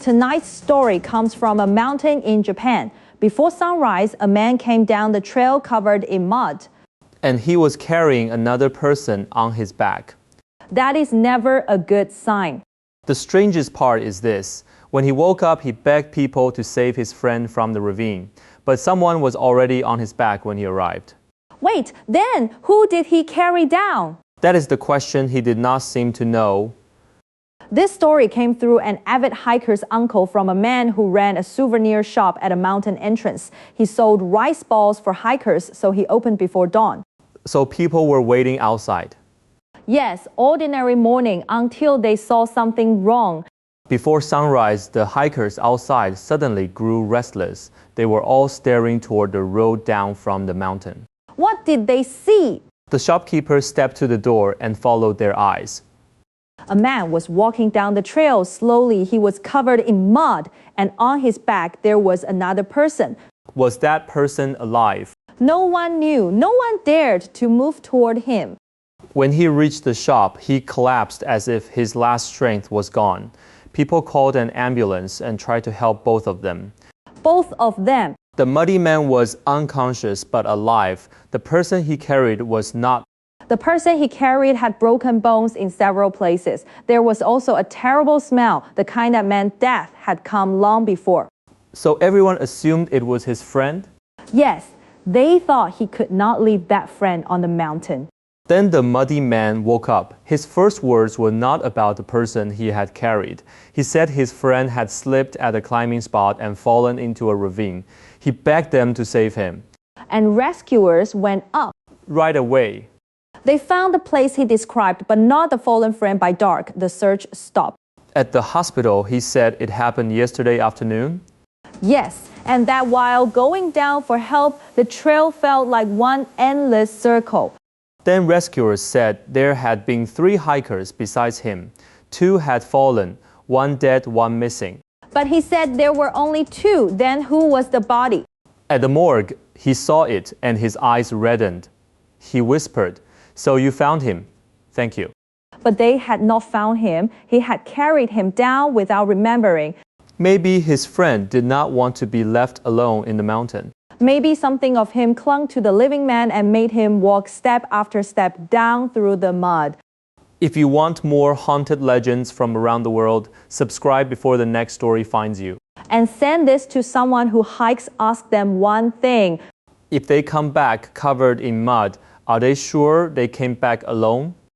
Tonight's story comes from a mountain in Japan. Before sunrise, a man came down the trail covered in mud. And he was carrying another person on his back. That is never a good sign. The strangest part is this. When he woke up, he begged people to save his friend from the ravine. But someone was already on his back when he arrived. Wait, then who did he carry down? That is the question he did not seem to know. This story came through an avid hiker's uncle from a man who ran a souvenir shop at a mountain entrance. He sold rice balls for hikers, so he opened before dawn. So people were waiting outside. Yes, ordinary morning until they saw something wrong. Before sunrise, the hikers outside suddenly grew restless. They were all staring toward the road down from the mountain. What did they see? The shopkeeper stepped to the door and followed their eyes. A man was walking down the trail slowly. He was covered in mud, and on his back there was another person. Was that person alive? No one knew. No one dared to move toward him. When he reached the shop, he collapsed as if his last strength was gone. People called an ambulance and tried to help both of them. Both of them. The muddy man was unconscious but alive. The person he carried was not. The person he carried had broken bones in several places. There was also a terrible smell, the kind that meant death had come long before. So everyone assumed it was his friend? Yes, they thought he could not leave that friend on the mountain. Then the muddy man woke up. His first words were not about the person he had carried. He said his friend had slipped at a climbing spot and fallen into a ravine. He begged them to save him. And rescuers went up. Right away. They found the place he described, but not the fallen friend by dark. The search stopped. At the hospital, he said it happened yesterday afternoon. Yes, and that while going down for help, the trail felt like one endless circle. Then rescuers said there had been 3 hikers besides him. 2 had fallen, 1 dead, 1 missing. But he said there were only 2. Then who was the body? At the morgue, he saw it and his eyes reddened. He whispered, "So you found him? Thank you." But they had not found him. He had carried him down without remembering. Maybe his friend did not want to be left alone in the mountain. Maybe something of him clung to the living man and made him walk step after step down through the mud. If you want more haunted legends from around the world, subscribe before the next story finds you. And send this to someone who hikes. Ask them one thing. If they come back covered in mud, are they sure they came back alone?